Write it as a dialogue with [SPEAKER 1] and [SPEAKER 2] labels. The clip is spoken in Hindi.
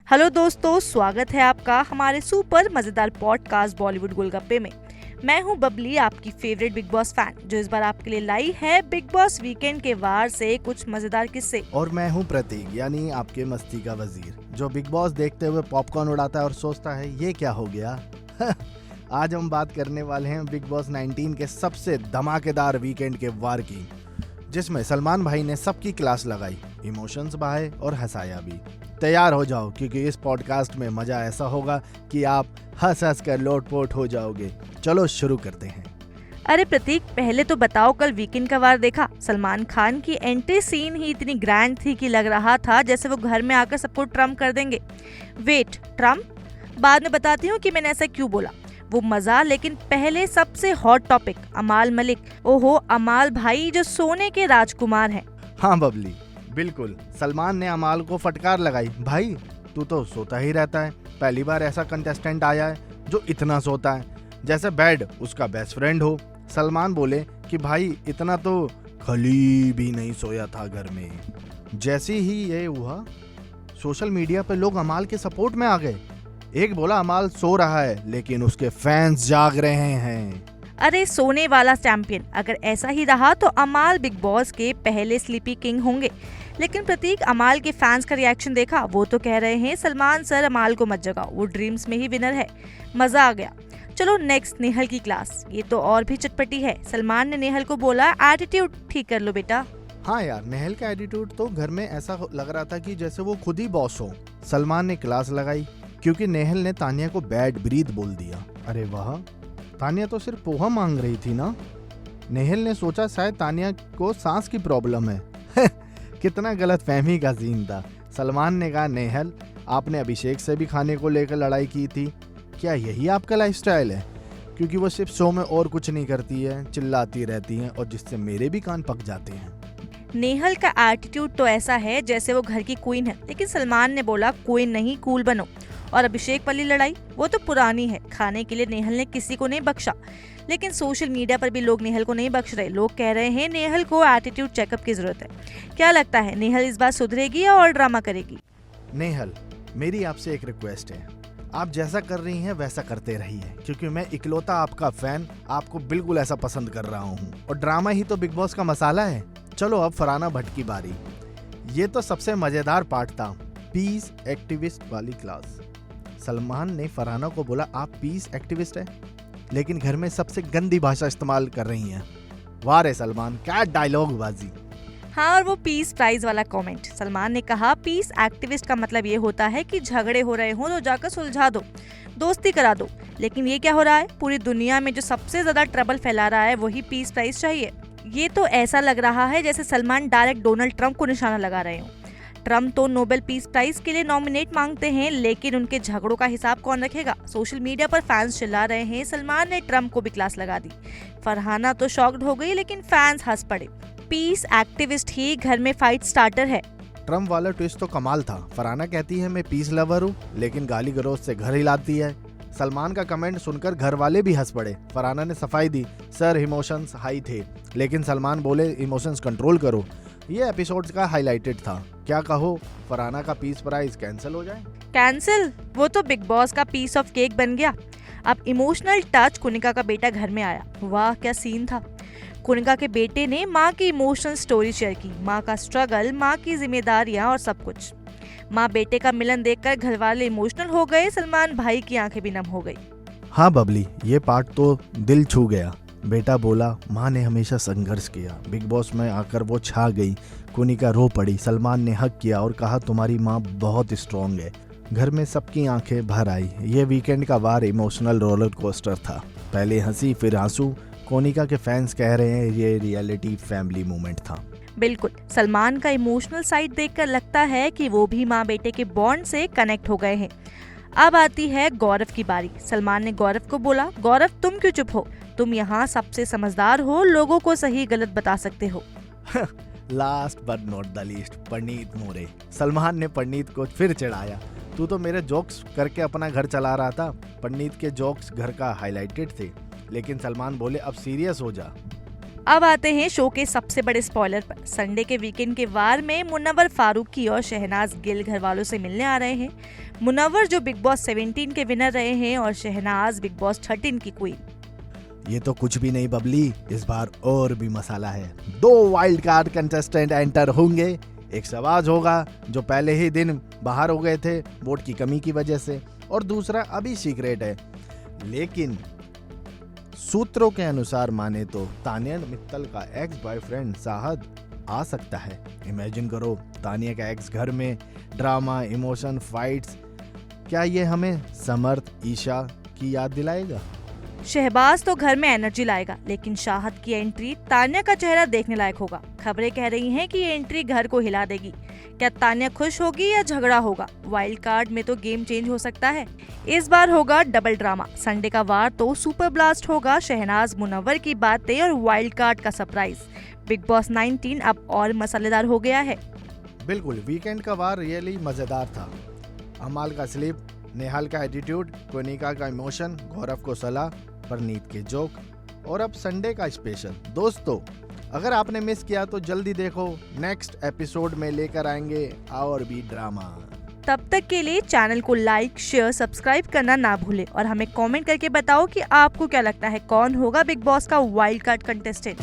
[SPEAKER 1] हेलो दोस्तों, स्वागत है आपका हमारे सुपर मजेदार पॉडकास्ट बॉलीवुड गोलगप्पे में। मैं हूं बबली, आपकी फेवरेट बिग बॉस फैन, जो इस बार आपके लिए लाई है बिग बॉस वीकेंड के वार से कुछ मजेदार किस्से।
[SPEAKER 2] और मैं हूं प्रतीक, यानी आपके मस्ती का वजीर, जो बिग बॉस देखते हुए पॉपकॉर्न उड़ाता है और सोचता है ये क्या हो गया। आज हम बात करने वाले हैं बिग बॉस 19 के सबसे धमाकेदार वीकेंड के वार की, जिसमें सलमान भाई ने सबकी क्लास लगाई, इमोशंस बहाए और हंसाया भी। तैयार हो जाओ, क्योंकि इस पॉडकास्ट में मजा ऐसा होगा कि आप हंस हंस कर लोटपोट हो जाओगे। चलो शुरू करते हैं।
[SPEAKER 1] अरे प्रतीक, पहले तो बताओ, कल वीकेंड का वार देखा? सलमान खान की एंट्री सीन ही इतनी ग्रैंड थी कि लग रहा था जैसे वो घर में आकर सबको ट्रम्प कर देंगे। Wait, Trump? बाद में बताती हूँ कि मैंने ऐसा क्यों बोला। वो मजा, लेकिन पहले सबसे हॉट टॉपिक, अमाल मलिक। ओहो, अमाल भाई जो सोने के राजकुमार हैं।
[SPEAKER 2] हाँ बबली, बिल्कुल। सलमान ने अमाल को फटकार लगाई, भाई तू तो सोता ही रहता है, पहली बार ऐसा कंटेस्टेंट आया है जो इतना सोता है, जैसे बेड उसका बेस्ट फ्रेंड हो। सलमान बोले कि भाई इतना तो खली भी नहीं सोया था घर में। जैसे ही ये हुआ, सोशल मीडिया पे लोग अमाल के सपोर्ट में आ गए। एक बोला अमाल सो रहा है, लेकिन उसके फैंस जाग रहे हैं।
[SPEAKER 1] अरे सोने वाला चैंपियन, अगर ऐसा ही रहा तो अमाल बिग बॉस के पहले स्लीपी किंग होंगे। लेकिन प्रतीक, अमाल के फैंस का रिएक्शन देखा? वो तो कह रहे हैं सलमान सर अमाल को मत जगाओ, वो ड्रीम्स में ही विनर है। मजा आ गया। चलो नेक्स्ट, नेहल की क्लास। ये तो और भी चटपटी है। सलमान ने नेहल को बोला, एटीट्यूड ठीक कर लो बेटा।
[SPEAKER 2] हाँ यार, नेहल का एटीट्यूड तो घर में ऐसा लग रहा था कि जैसे वो खुद ही बॉस हो। सलमान ने क्लास लगाई क्योंकि नेहल ने तानिया को बैड ब्रीथ बोल दिया। अरे वाह, तानिया तो सिर्फ पोहा मांग रही थी ना। नेहल ने सोचा शायद तानिया को सांस की प्रॉब्लम है। कितना गलत फहमी का सीन था। सलमान ने कहा, नेहल आपने अभिषेक से भी खाने को लेकर लड़ाई की थी, क्या यही आपका लाइफस्टाइल है? क्योंकि वो सिर्फ शो में और कुछ नहीं करती है, चिल्लाती रहती हैं, और जिससे मेरे भी कान पक जाते हैं।
[SPEAKER 1] नेहल का एटीट्यूड तो ऐसा है जैसे वो घर की क्वीन है, लेकिन सलमान ने बोला क्वीन नहीं, कूल बनो। और अभिषेक वाली लड़ाई, वो तो पुरानी है। खाने के लिए नेहल ने किसी को नहीं बख्शा, लेकिन सोशल मीडिया पर भी लोग नेहल को नहीं बख्श रहे। लोग कह रहे हैं नेहल को एटीट्यूड चेकअप की जरूरत है। क्या लगता है, नेहल इस बार सुधरेगी या और ड्रामा करेगी?
[SPEAKER 2] नेहल, मेरी आपसे एक रिक्वेस्ट है, आप जैसा कर रही हैं वैसा करते रहिए, क्योंकि मैं इकलौता आपका फैन आपको बिल्कुल ऐसा पसंद कर रहा हूँ, और ड्रामा ही तो बिग बॉस का मसाला है। चलो अब फरहाना भट्ट की बारी। ये तो सबसे मजेदार पार्ट था, पीस एक्टिविस्ट वाली क्लास। सलमान ने फरहाना को बोला, आप पीस एक्टिविस्ट है, लेकिन घर में सबसे गंदी भाषा इस्तेमाल कर रही हैं। वाह रे सलमान, क्या डायलॉग बाजी।
[SPEAKER 1] हाँ, और वो पीस प्राइज वाला कमेंट। सलमान ने कहा, पीस एक्टिविस्ट का मतलब ये होता है कि झगड़े हो रहे हो तो जाकर सुलझा दो, दोस्ती करा दो। लेकिन ये क्या हो रहा है? पूरी दुनिया में जो सबसे ज्यादा ट्रबल फैला रहा है वही पीस प्राइज चाहिए। ये तो ऐसा लग रहा है जैसे सलमान डायरेक्ट डोनाल्ड ट्रंप को निशाना लगा रहे हो। ट्रम्प तो नोबेल पीस प्राइज के लिए नॉमिनेट मांगते हैं, लेकिन उनके झगड़ों का हिसाब कौन रखेगा? सोशल मीडिया पर फैंस चिल्ला रहे हैं सलमान ने ट्रम्प को भी क्लास लगा दी। फरहाना तो शॉक्ड हो गई, लेकिन फैंस हंस पड़े। पीस एक्टिविस्ट ही घर में फाइट स्टार्टर है।
[SPEAKER 2] ट्रम्प वाला ट्विस्ट तो कमाल था। फरहाना कहती है मैं पीस लवर हूँ, लेकिन गाली गलौज से घर हिलाती है। सलमान का कमेंट सुनकर घर वाले भी हंस पड़े। फरहाना ने सफाई दी, सर इमोशंस हाई थे, लेकिन सलमान बोले इमोशंस कंट्रोल करो। ये एपिसोड का हाईलाइटेड था। क्या कहो, फरहाना का पीस प्राइज कैंसिल हो जाए?
[SPEAKER 1] कैंसिल? वो तो बिग बॉस का पीस ऑफ केक बन गया। अब इमोशनल टच, कुनिका का बेटा घर में आया। वाह क्या सीन था। कुनिका के बेटे ने माँ की इमोशनल स्टोरी शेयर की, माँ का स्ट्रगल, माँ की जिम्मेदारियां और सब कुछ। माँ बेटे का मिलन देखकर घर वाले इमोशनल हो गए। सलमान भाई की आंखें भी नम हो गई।
[SPEAKER 2] हाँ बबली, ये पार्ट तो दिल छू गया। बेटा बोला माँ ने हमेशा संघर्ष किया, बिग बॉस में आकर वो छा गई। कुनिका रो पड़ी। सलमान ने हक किया और कहा तुम्हारी माँ बहुत स्ट्रॉन्ग है। घर में सबकी आंखें भर आई। ये वीकेंड का वार इमोशनल रोलर कोस्टर था, पहले हंसी फिर आंसू। कोनिका के फैंस कह रहे हैं ये रियलिटी फैमिली मोमेंट था।
[SPEAKER 1] बिल्कुल, सलमान का इमोशनल साइड देखकर लगता है कि वो भी माँ बेटे के बॉन्ड से कनेक्ट हो गए हैं। अब आती है गौरव की बारी। सलमान ने गौरव को बोला, गौरव तुम क्यों चुप हो? तुम यहाँ सबसे समझदार हो, लोगों को सही गलत बता सकते हो।
[SPEAKER 2] Last but not the least, Parneet More. Salman ने परनीत को फिर चिढ़ाया, तू तो मेरे जोक्स करके अपना घर चला रहा था। परनीत के जोक्स घर का हाईलाइटेड थे, लेकिन सलमान बोले अब सीरियस हो जा।
[SPEAKER 1] अब आते हैं शो के सबसे बड़े स्पॉइलर पर। संडे के वीकेंड के वार में मुनव्वर फारूकी और शहनाज गिल घर वालों से मिलने आ रहे हैं। मुनव्वर जो बिग बॉस 17 के विनर रहे हैं और शहनाज बिग बॉस 13 की क्वीन।
[SPEAKER 2] ये तो कुछ भी नहीं बबली, इस बार और भी मसाला है। 2 वाइल्ड कार्ड कंटेस्टेंट एंटर होंगे। एक शहबाज होगा जो पहले ही दिन बाहर हो गए थे वोट की कमी की वजह से, और दूसरा अभी सीक्रेट है। लेकिन सूत्रों के अनुसार माने तो तानिया मित्तल का एक्स बॉयफ्रेंड साहद आ सकता है। इमेजिन करो, तानिया का एक्स घर में ड्रामा, इमोशन, फाइट्स। क्या ये हमें समर्थ, ईशा की याद दिलाएगा?
[SPEAKER 1] शहबाज तो घर में एनर्जी लाएगा, लेकिन शाहद की एंट्री तान्या का चेहरा देखने लायक होगा। खबरें कह रही हैं कि ये एंट्री घर को हिला देगी। क्या तान्या खुश होगी या झगड़ा होगा? वाइल्ड कार्ड में तो गेम चेंज हो सकता है। इस बार होगा डबल ड्रामा। संडे का वार तो सुपर ब्लास्ट होगा। शहनाज, मुनव्वर की बातें और वाइल्ड कार्ड का सरप्राइज। बिग बॉस 19 अब और मसालेदार हो गया है।
[SPEAKER 2] बिल्कुल, वीकेंड का वार रियली मजेदार था। अमाल का स्लिप, नेहाल का एटीट्यूड, कोनिका का इमोशन, गौरव को सलाह, परनीत के जोक, और अब संडे का स्पेशल। दोस्तों, अगर आपने मिस किया तो जल्दी देखो, नेक्स्ट एपिसोड में लेकर आएंगे और भी ड्रामा।
[SPEAKER 1] तब तक के लिए चैनल को लाइक, शेयर, सब्सक्राइब करना ना भूले और हमें कमेंट करके बताओ कि आपको क्या लगता है कौन होगा बिग बॉस का वाइल्ड कार्ड कंटेस्टेंट।